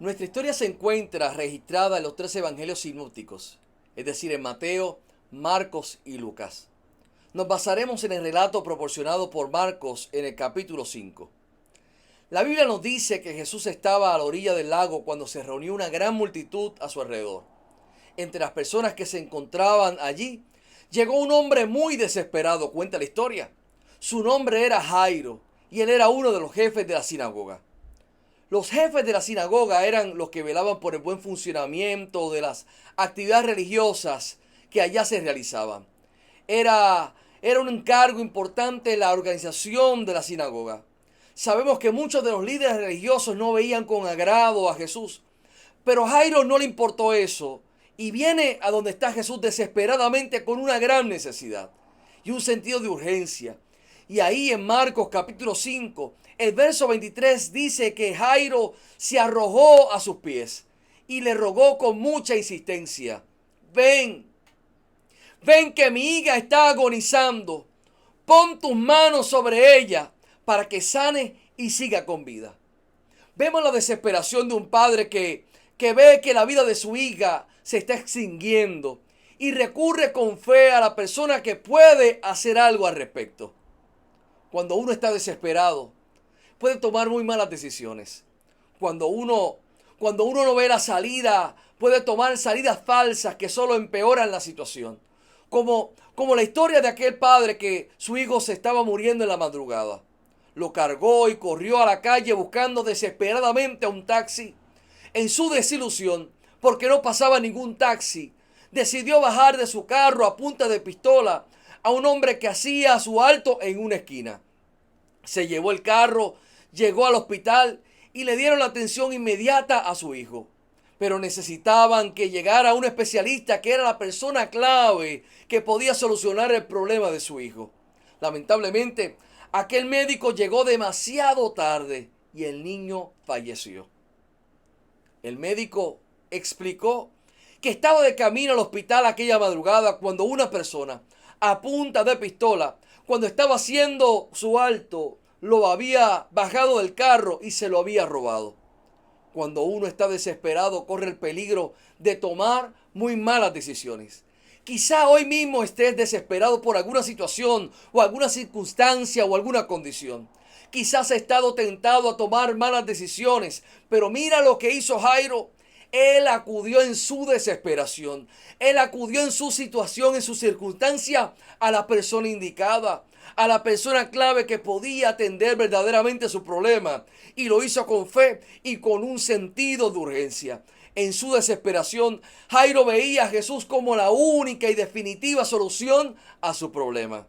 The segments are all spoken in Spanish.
Nuestra historia se encuentra registrada en los tres evangelios sinópticos, es decir, en Mateo, Marcos y Lucas. Nos basaremos en el relato proporcionado por Marcos en el capítulo 5. La Biblia nos dice que Jesús estaba a la orilla del lago cuando se reunió una gran multitud a su alrededor. Entre las personas que se encontraban allí, llegó un hombre muy desesperado, cuenta la historia. Su nombre era Jairo y él era uno de los jefes de la sinagoga. Los jefes de la sinagoga eran los que velaban por el buen funcionamiento de las actividades religiosas que allá se realizaban. Era un encargo importante la organización de la sinagoga. Sabemos que muchos de los líderes religiosos no veían con agrado a Jesús, pero a Jairo no le importó eso y viene a donde está Jesús desesperadamente con una gran necesidad y un sentido de urgencia. Y ahí en Marcos capítulo 5, el verso 23 dice que Jairo se arrojó a sus pies y le rogó con mucha insistencia: ven, ven que mi hija está agonizando, pon tus manos sobre ella para que sane y siga con vida. Vemos la desesperación de un padre que ve que la vida de su hija se está extinguiendo y recurre con fe a la persona que puede hacer algo al respecto. Cuando uno está desesperado, puede tomar muy malas decisiones. Cuando uno, cuando uno no ve la salida, puede tomar salidas falsas que solo empeoran la situación. Como la historia de aquel padre que su hijo se estaba muriendo en la madrugada. Lo cargó y corrió a la calle buscando desesperadamente a un taxi. En su desilusión, porque no pasaba ningún taxi, decidió bajar de su carro a punta de pistola a un hombre que hacía su alto en una esquina. Se llevó el carro, llegó al hospital y le dieron la atención inmediata a su hijo. Pero necesitaban que llegara un especialista que era la persona clave que podía solucionar el problema de su hijo. Lamentablemente, aquel médico llegó demasiado tarde y el niño falleció. El médico explicó que estaba de camino al hospital aquella madrugada cuando una persona a punta de pistola, cuando estaba haciendo su alto, lo había bajado del carro y se lo había robado. Cuando uno está desesperado, corre el peligro de tomar muy malas decisiones. Quizá hoy mismo estés desesperado por alguna situación o alguna circunstancia o alguna condición. Quizás has estado tentado a tomar malas decisiones, pero mira lo que hizo Jairo. Él acudió en su desesperación. Él acudió en su situación, en su circunstancia, a la persona indicada, a la persona clave que podía atender verdaderamente su problema. Y lo hizo con fe y con un sentido de urgencia. En su desesperación, Jairo veía a Jesús como la única y definitiva solución a su problema.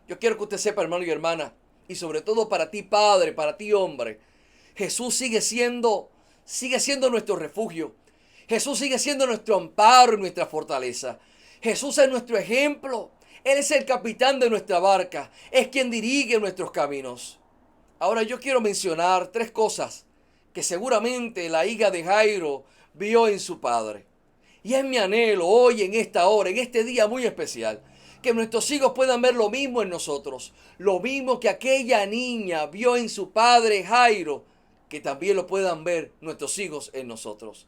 Yo quiero que usted sepa, hermano y hermana, y sobre todo para ti, padre, para ti, hombre, Jesús sigue siendo nuestro refugio. Jesús sigue siendo nuestro amparo y nuestra fortaleza. Jesús es nuestro ejemplo. Él es el capitán de nuestra barca. Es quien dirige nuestros caminos. Ahora yo quiero mencionar tres cosas que seguramente la hija de Jairo vio en su padre. Y es mi anhelo hoy, en esta hora, en este día muy especial, que nuestros hijos puedan ver lo mismo en nosotros. Lo mismo que aquella niña vio en su padre Jairo, que también lo puedan ver nuestros hijos en nosotros.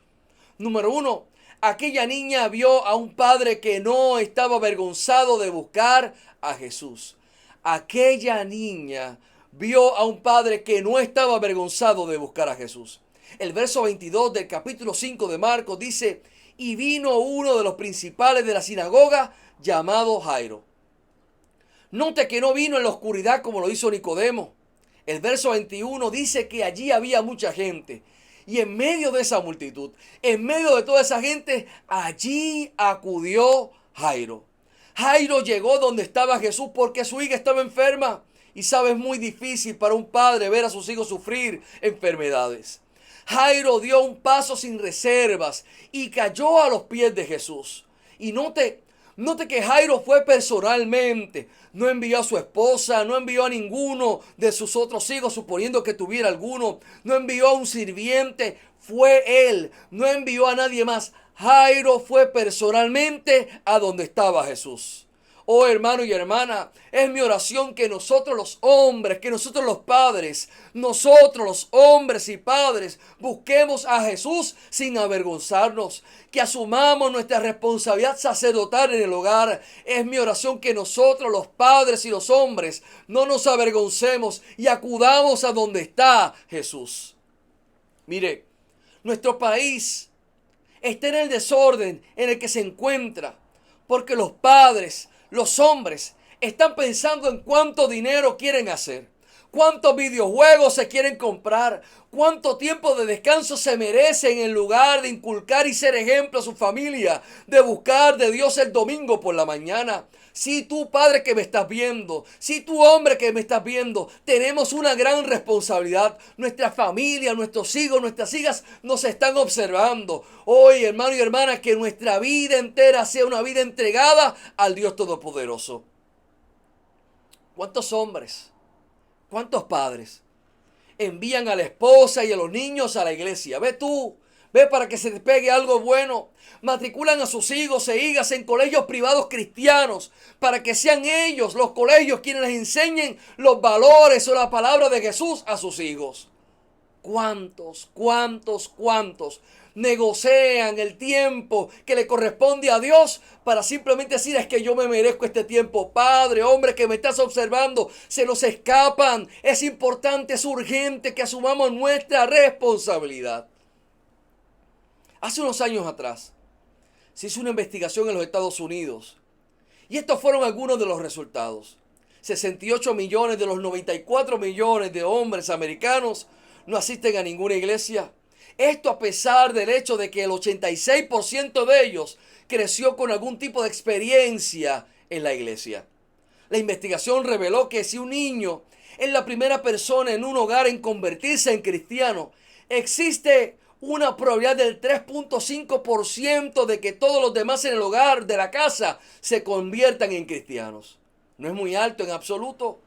Número uno, aquella niña vio a un padre que no estaba avergonzado de buscar a Jesús. Aquella niña vio a un padre que no estaba avergonzado de buscar a Jesús. El verso 22 del capítulo 5 de Marcos dice: y vino uno de los principales de la sinagoga llamado Jairo. Note que no vino en la oscuridad como lo hizo Nicodemo. El verso 21 dice que allí había mucha gente. Y en medio de esa multitud, en medio de toda esa gente, allí acudió Jairo. Jairo llegó donde estaba Jesús porque su hija estaba enferma. Y sabe, es muy difícil para un padre ver a sus hijos sufrir enfermedades. Jairo dio un paso sin reservas y cayó a los pies de Jesús. Y note que Jairo fue personalmente. No envió a su esposa, no envió a ninguno de sus otros hijos, suponiendo que tuviera alguno. No envió a un sirviente, fue él. No envió a nadie más. Jairo fue personalmente a donde estaba Jesús. Oh hermano y hermana, es mi oración que nosotros los hombres, que nosotros los padres, nosotros los hombres y padres, busquemos a Jesús sin avergonzarnos, que asumamos nuestra responsabilidad sacerdotal en el hogar. Es mi oración que nosotros los padres y los hombres no nos avergoncemos y acudamos a donde está Jesús. Mire, nuestro país está en el desorden en el que se encuentra, porque los padres, los hombres, están pensando en cuánto dinero quieren hacer, cuántos videojuegos se quieren comprar, cuánto tiempo de descanso se merecen en lugar de inculcar y ser ejemplo a su familia, de buscar de Dios el domingo por la mañana. Si tú, padre que me estás viendo, si tú, hombre que me estás viendo, tenemos una gran responsabilidad. Nuestra familia, nuestros hijos, nuestras hijas nos están observando. Hoy, hermano y hermana, que nuestra vida entera sea una vida entregada al Dios Todopoderoso. ¿Cuántos hombres, cuántos padres envían a la esposa y a los niños a la iglesia? Ve tú, ve para que se te pegue algo bueno. Matriculan a sus hijos e hijas en colegios privados cristianos para que sean ellos, los colegios, quienes les enseñen los valores o la palabra de Jesús a sus hijos. ¿Cuántos negocian el tiempo que le corresponde a Dios para simplemente decir: es que yo me merezco este tiempo? Padre, hombre que me estás observando, se nos escapan. Es importante, es urgente que asumamos nuestra responsabilidad. Hace unos años atrás se hizo una investigación en los Estados Unidos y estos fueron algunos de los resultados. 68 millones de los 94 millones de hombres americanos no asisten a ninguna iglesia. Esto a pesar del hecho de que el 86% de ellos creció con algún tipo de experiencia en la iglesia. La investigación reveló que si un niño es la primera persona en un hogar en convertirse en cristiano, existe una probabilidad del 3.5% de que todos los demás en el hogar de la casa se conviertan en cristianos. No es muy alto en absoluto.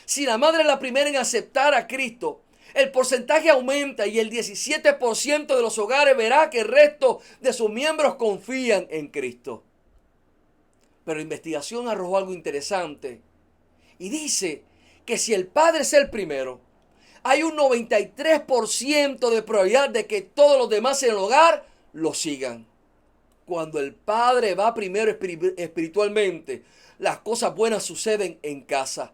Si la madre es la primera en aceptar a Cristo, el porcentaje aumenta y el 17% de los hogares verá que el resto de sus miembros confían en Cristo. Pero la investigación arrojó algo interesante y dice que si el padre es el primero, hay un 93% de probabilidad de que todos los demás en el hogar lo sigan. Cuando el padre va primero espiritualmente, las cosas buenas suceden en casa.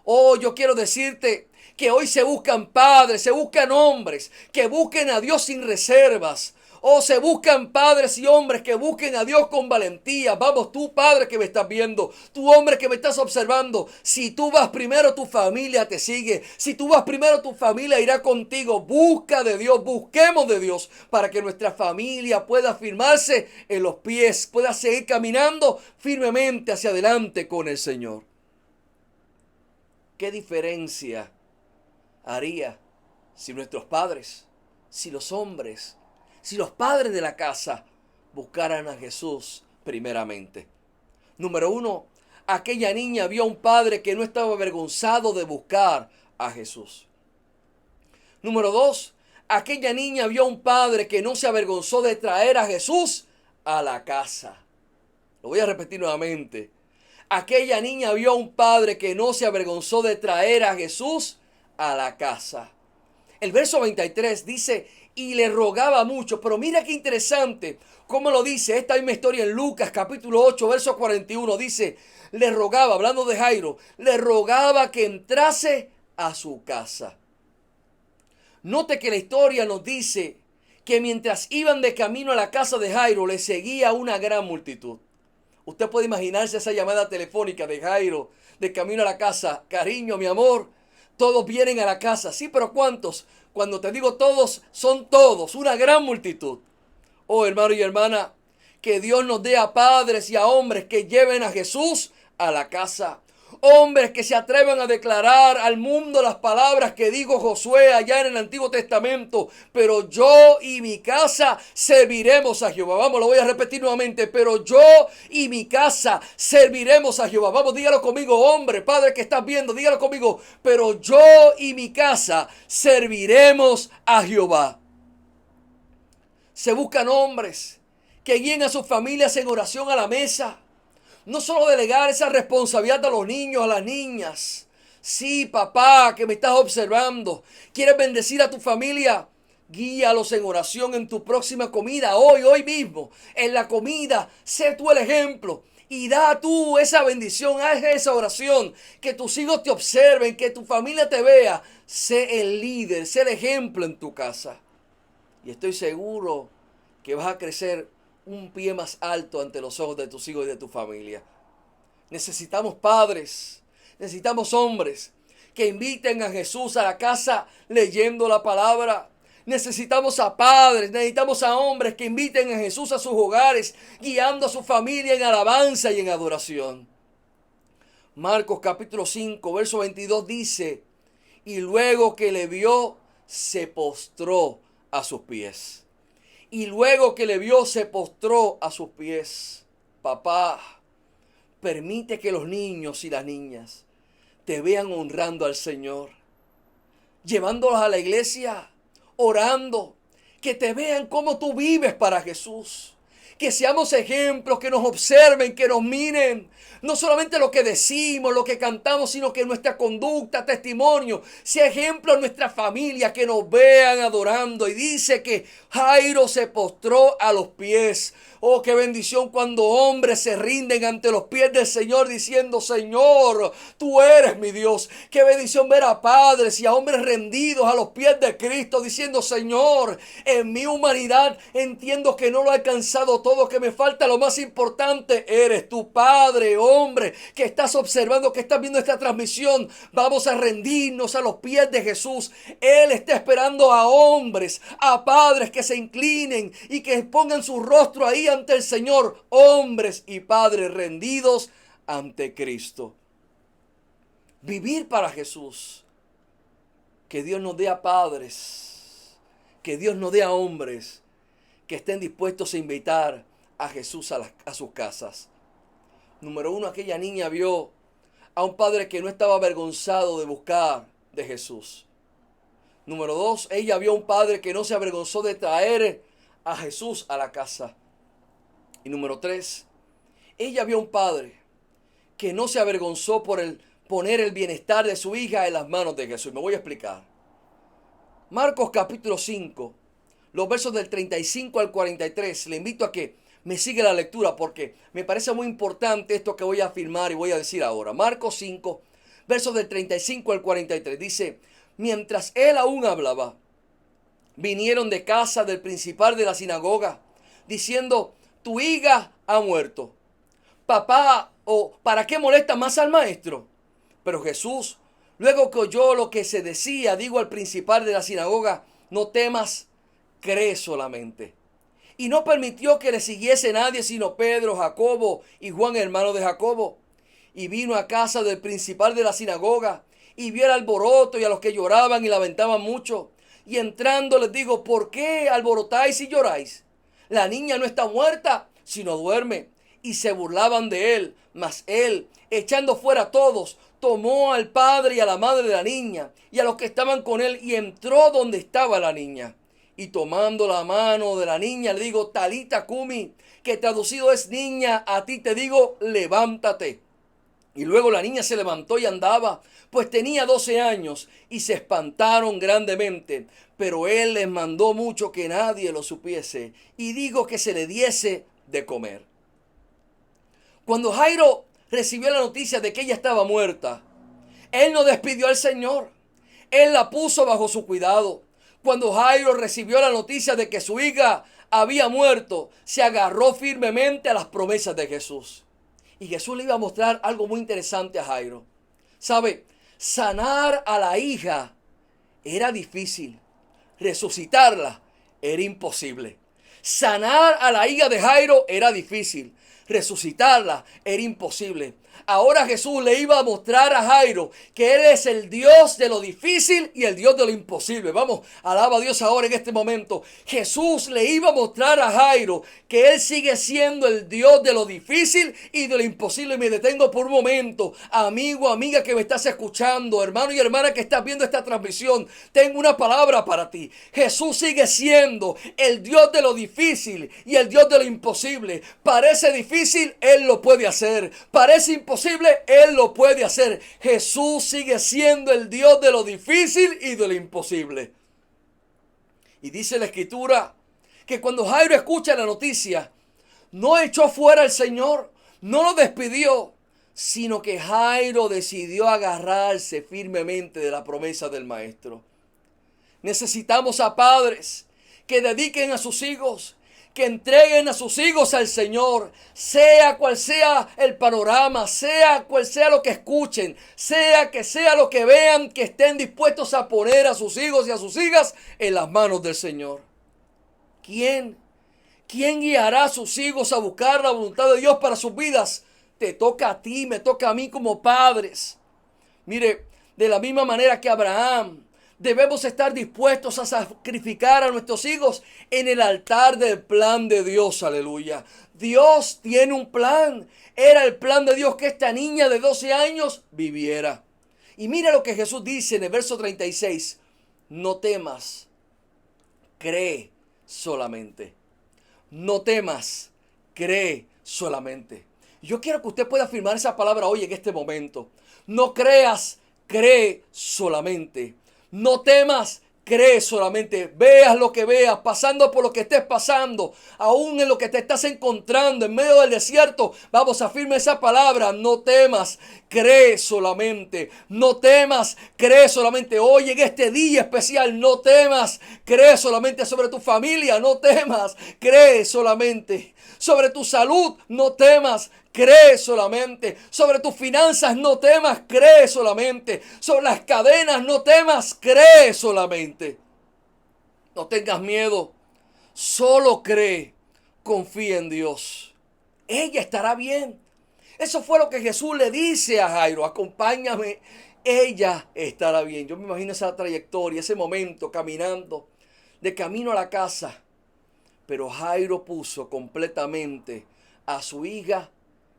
Oh, yo quiero decirte que hoy se buscan padres, se buscan hombres que busquen a Dios sin reservas. Oh, se buscan padres y hombres que busquen a Dios con valentía. Vamos, tú padre que me estás viendo, tú hombre que me estás observando, si tú vas primero, tu familia te sigue. Si tú vas primero, tu familia irá contigo. Busca de Dios, busquemos de Dios para que nuestra familia pueda firmarse en los pies, pueda seguir caminando firmemente hacia adelante con el Señor. ¿Qué diferencia haría si nuestros padres, si los hombres, si los padres de la casa buscaran a Jesús primeramente? Número uno, aquella niña vio a un padre que no estaba avergonzado de buscar a Jesús. Número dos, aquella niña vio a un padre que no se avergonzó de traer a Jesús a la casa. Lo voy a repetir nuevamente. Aquella niña vio a un padre que no se avergonzó de traer a Jesús a la casa. El verso 23 dice: y le rogaba mucho. Pero mira qué interesante cómo lo dice esta misma historia en Lucas capítulo 8 verso 41. Dice, le rogaba, hablando de Jairo, le rogaba que entrase a su casa. Note que la historia nos dice que mientras iban de camino a la casa de Jairo, le seguía una gran multitud. Usted puede imaginarse esa llamada telefónica de Jairo de camino a la casa. Cariño, mi amor, todos vienen a la casa. Sí, pero ¿cuántos? Cuando te digo todos, son todos, una gran multitud. Oh, hermano y hermana, que Dios nos dé a padres y a hombres que lleven a Jesús a la casa. Hombres que se atrevan a declarar al mundo las palabras que dijo Josué allá en el Antiguo Testamento. Pero yo y mi casa serviremos a Jehová. Vamos, lo voy a repetir nuevamente. Pero yo y mi casa serviremos a Jehová. Vamos, dígalo conmigo, hombre, padre que estás viendo, dígalo conmigo. Pero yo y mi casa serviremos a Jehová. Se buscan hombres que guíen a sus familias en oración a la mesa. No solo delegar esa responsabilidad a los niños, a las niñas. Sí, papá, que me estás observando. ¿Quieres bendecir a tu familia? Guíalos en oración en tu próxima comida, hoy mismo. En la comida, sé tú el ejemplo. Y da tú esa bendición, haz esa oración. Que tus hijos te observen, que tu familia te vea. Sé el líder, sé el ejemplo en tu casa. Y estoy seguro que vas a crecer un pie más alto ante los ojos de tus hijos y de tu familia. Necesitamos padres, necesitamos hombres que inviten a Jesús a la casa leyendo la palabra. Necesitamos a padres, necesitamos a hombres que inviten a Jesús a sus hogares, guiando a su familia en alabanza y en adoración. Marcos capítulo 5, verso 22 dice, y luego que le vio, se postró a sus pies. Y luego que le vio, se postró a sus pies. Papá, permite que los niños y las niñas te vean honrando al Señor, llevándolos a la iglesia, orando, que te vean cómo tú vives para Jesús. Que seamos ejemplos, que nos observen, que nos miren. No solamente lo que decimos, lo que cantamos, sino que nuestra conducta, testimonio, sea ejemplo en nuestra familia, que nos vean adorando. Y dice que Jairo se postró a los pies. Oh, qué bendición cuando hombres se rinden ante los pies del Señor diciendo, Señor, tú eres mi Dios. Qué bendición ver a padres y a hombres rendidos a los pies de Cristo diciendo, Señor, en mi humanidad entiendo que no lo he alcanzado todo, que me falta lo más importante. Eres tu Padre, hombre, que estás observando, que estás viendo esta transmisión. Vamos a rendirnos a los pies de Jesús. Él está esperando a hombres, a padres que se inclinen y que pongan su rostro ahí ante el Señor, hombres y padres rendidos ante Cristo. Vivir para Jesús. Que Dios nos dé a padres, que Dios nos dé a hombres que estén dispuestos a invitar a Jesús a sus casas. Número uno, aquella niña vio a un padre que no estaba avergonzado de buscar de Jesús. Número dos, ella vio a un padre que no se avergonzó de traer a Jesús a la casa. Y número tres, ella vio a un padre que no se avergonzó por poner el bienestar de su hija en las manos de Jesús. Me voy a explicar. Marcos capítulo 5, los versos del 35 al 43. Le invito a que me siga la lectura porque me parece muy importante esto que voy a afirmar y voy a decir ahora. Marcos 5, versos del 35 al 43. Dice, mientras él aún hablaba, vinieron de casa del principal de la sinagoga, diciendo, tu hija ha muerto. Papá, ¿para qué molesta más al maestro? Pero Jesús, luego que oyó lo que se decía, digo al principal de la sinagoga, no temas, cree solamente. Y no permitió que le siguiese nadie sino Pedro, Jacobo y Juan, hermano de Jacobo. Y vino a casa del principal de la sinagoga y vio el alboroto y a los que lloraban y lamentaban mucho. Y entrando les digo, ¿por qué alborotáis y lloráis? La niña no está muerta, sino duerme. Y se burlaban de él, mas él, echando fuera a todos, tomó al padre y a la madre de la niña y a los que estaban con él y entró donde estaba la niña. Y tomando la mano de la niña le digo, Talita Cumi, que traducido es niña, a ti te digo, levántate. Y luego la niña se levantó y andaba, pues tenía 12 años, y se espantaron grandemente. Pero él les mandó mucho que nadie lo supiese, y digo que se le diese de comer. Cuando Jairo recibió la noticia de que ella estaba muerta, él no despidió al Señor. Él la puso bajo su cuidado. Cuando Jairo recibió la noticia de que su hija había muerto, se agarró firmemente a las promesas de Jesús. Y Jesús le iba a mostrar algo muy interesante a Jairo. ¿Sabe? Sanar a la hija era difícil. Resucitarla era imposible. Sanar a la hija de Jairo era difícil. Resucitarla era imposible. Ahora Jesús le iba a mostrar a Jairo que Él es el Dios de lo difícil y el Dios de lo imposible. Vamos, alaba a Dios ahora en este momento. Jesús le iba a mostrar a Jairo que Él sigue siendo el Dios de lo difícil y de lo imposible. Y me detengo por un momento, amigo, amiga que me estás escuchando, hermano y hermana que estás viendo esta transmisión. Tengo una palabra para ti. Jesús sigue siendo el Dios de lo difícil y el Dios de lo imposible. Parece difícil, difícil, Él lo puede hacer. Parece imposible, Él lo puede hacer. Jesús sigue siendo el Dios de lo difícil y de lo imposible. Y dice la Escritura que cuando Jairo escucha la noticia, no echó fuera al Señor, no lo despidió, sino que Jairo decidió agarrarse firmemente de la promesa del Maestro. Necesitamos a padres que dediquen a sus hijos, que entreguen a sus hijos al Señor, sea cual sea el panorama, sea cual sea lo que escuchen, sea lo que vean, que estén dispuestos a poner a sus hijos y a sus hijas en las manos del Señor. ¿Quién guiará a sus hijos a buscar la voluntad de Dios para sus vidas? Te toca a ti, me toca a mí como padres. Mire, de la misma manera que Abraham, debemos estar dispuestos a sacrificar a nuestros hijos en el altar del plan de Dios. Aleluya. Dios tiene un plan. Era el plan de Dios que esta niña de 12 años viviera. Y mira lo que Jesús dice en el verso 36. No temas, cree solamente. No temas, cree solamente. Yo quiero que usted pueda afirmar esa palabra hoy en este momento. No creas, cree solamente. No temas, cree solamente. Veas lo que veas, pasando por lo que estés pasando, aún en lo que te estás encontrando en medio del desierto. Vamos, afirma esa palabra. No temas, cree solamente. No temas, cree solamente. Hoy en este día especial, no temas, cree solamente sobre tu familia. No temas, cree solamente. Sobre tu salud, no temas, cree solamente. Sobre tus finanzas, no temas, cree solamente. Sobre las cadenas, no temas, cree solamente. No tengas miedo, solo cree, confía en Dios. Ella estará bien. Eso fue lo que Jesús le dice a Jairo: acompáñame, ella estará bien. Yo me imagino esa trayectoria, ese momento caminando, de camino a la casa. Pero Jairo puso completamente a su hija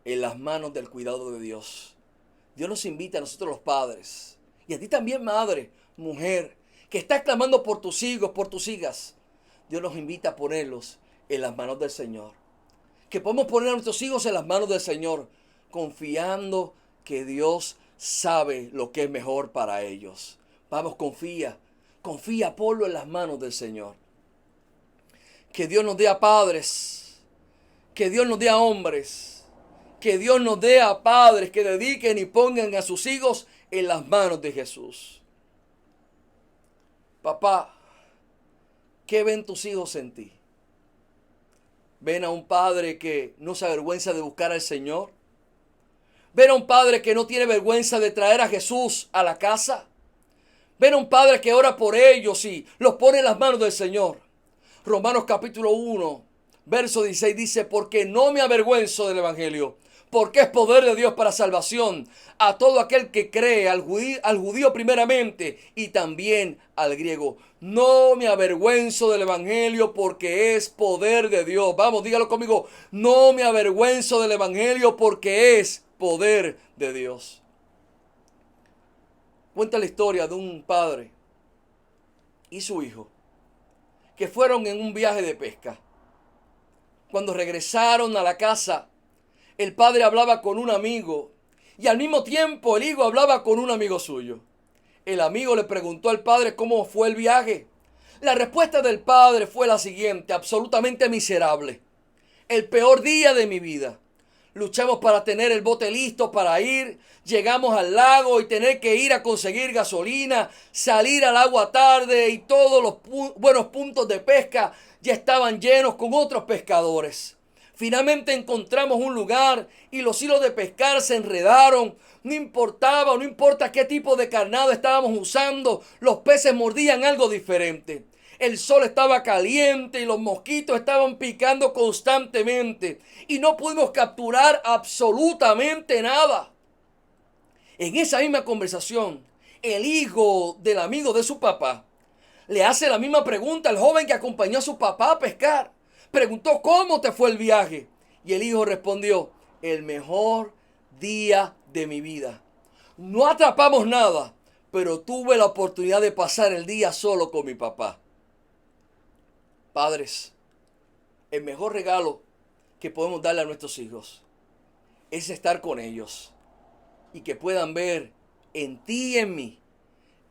en las manos del cuidado de Dios. Dios nos invita a nosotros los padres, y a ti también, madre, mujer, que estás clamando por tus hijos, por tus hijas. Dios nos invita a ponerlos en las manos del Señor. Que podemos poner a nuestros hijos en las manos del Señor, confiando que Dios sabe lo que es mejor para ellos. Vamos, confía, ponlo en las manos del Señor. Que Dios nos dé a padres, que Dios nos dé a hombres, que Dios nos dé a padres que dediquen y pongan a sus hijos en las manos de Jesús. Papá, ¿qué ven tus hijos en ti? ¿Ven a un padre que no se avergüenza de buscar al Señor? ¿Ven a un padre que no tiene vergüenza de traer a Jesús a la casa? ¿Ven a un padre que ora por ellos y los pone en las manos del Señor? Romanos capítulo 1, verso 16 dice: porque no me avergüenzo del Evangelio, porque es poder de Dios para salvación a todo aquel que cree, al judío primeramente y también al griego. No me avergüenzo del Evangelio porque es poder de Dios. Vamos, dígalo conmigo. No me avergüenzo del Evangelio porque es poder de Dios. Cuenta la historia de un padre y su hijo que fueron en un viaje de pesca. Cuando regresaron a la casa, el padre hablaba con un amigo y al mismo tiempo el hijo hablaba con un amigo suyo. El amigo le preguntó al padre cómo fue el viaje. La respuesta del padre fue la siguiente: absolutamente miserable. El peor día de mi vida. Luchamos para tener el bote listo para ir. Llegamos al lago y tener que ir a conseguir gasolina, salir al agua tarde, y todos los buenos puntos de pesca ya estaban llenos con otros pescadores. Finalmente encontramos un lugar y los hilos de pescar se enredaron. No importa qué tipo de carnado estábamos usando, los peces mordían algo diferente. El sol estaba caliente y los mosquitos estaban picando constantemente y no pudimos capturar absolutamente nada. En esa misma conversación, el hijo del amigo de su papá le hace la misma pregunta al joven que acompañó a su papá a pescar. Preguntó: ¿cómo te fue el viaje? Y el hijo respondió: el mejor día de mi vida. No atrapamos nada, pero tuve la oportunidad de pasar el día solo con mi papá. Padres, el mejor regalo que podemos darle a nuestros hijos es estar con ellos y que puedan ver en ti y en mí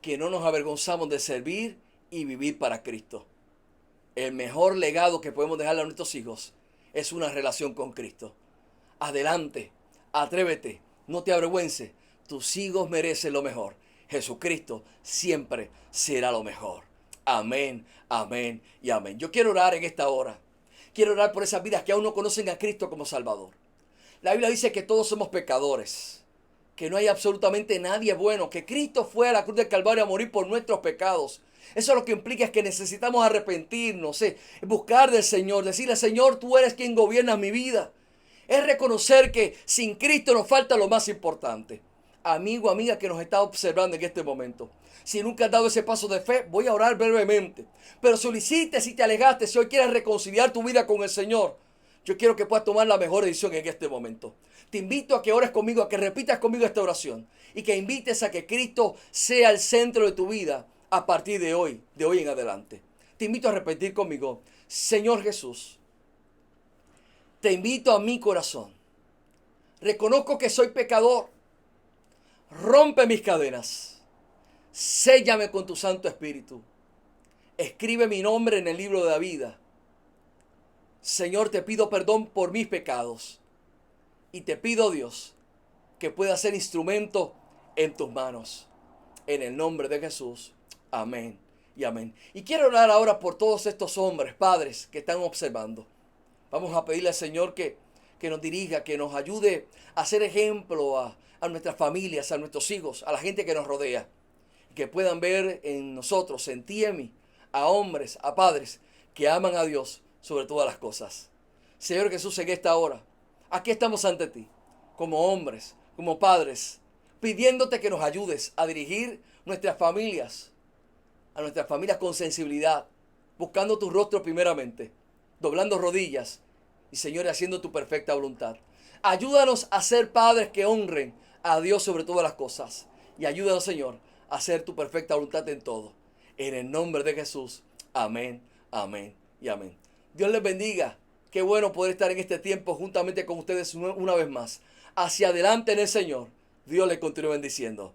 que no nos avergonzamos de servir y vivir para Cristo. El mejor legado que podemos dejarle a nuestros hijos es una relación con Cristo. Adelante, atrévete, no te avergüences. Tus hijos merecen lo mejor. Jesucristo siempre será lo mejor. Amén, amén y amén. Yo quiero orar en esta hora. Quiero orar por esas vidas que aún no conocen a Cristo como Salvador. La Biblia dice que todos somos pecadores, que no hay absolutamente nadie bueno, que Cristo fue a la cruz del Calvario a morir por nuestros pecados. Eso lo que implica es que necesitamos arrepentirnos, buscar del Señor, decirle: Señor, tú eres quien gobierna mi vida. Es reconocer que sin Cristo nos falta lo más importante. Amigo, amiga que nos está observando en este momento, si nunca has dado ese paso de fe, voy a orar brevemente. Pero solicite, si te alejaste, si hoy quieres reconciliar tu vida con el Señor, yo quiero que puedas tomar la mejor decisión en este momento. Te invito a que ores conmigo, a que repitas conmigo esta oración y que invites a que Cristo sea el centro de tu vida a partir de hoy en adelante. Te invito a repetir conmigo: Señor Jesús, te invito a mi corazón. Reconozco que soy pecador. Rompe mis cadenas. Séllame con tu Santo Espíritu. Escribe mi nombre en el libro de la vida. Señor, te pido perdón por mis pecados. Y te pido, Dios, que pueda ser instrumento en tus manos. En el nombre de Jesús. Amén y amén. Y quiero orar ahora por todos estos hombres, padres, que están observando. Vamos a pedirle al Señor que nos dirija, que nos ayude a ser ejemplo a nuestras familias, a nuestros hijos, a la gente que nos rodea. Que puedan ver en nosotros, en ti y en mí, a hombres, a padres que aman a Dios sobre todas las cosas. Señor Jesús, en esta hora, aquí estamos ante ti, como hombres, como padres, pidiéndote que nos ayudes a dirigir nuestras familias, a nuestras familias con sensibilidad, buscando tu rostro primeramente, doblando rodillas y, Señor, haciendo tu perfecta voluntad. Ayúdanos a ser padres que honren a Dios sobre todas las cosas. Y ayúdanos, Señor, a hacer tu perfecta voluntad en todo. En el nombre de Jesús. Amén, amén y amén. Dios les bendiga. Qué bueno poder estar en este tiempo juntamente con ustedes una vez más. Hacia adelante en el Señor. Dios les continúe bendiciendo.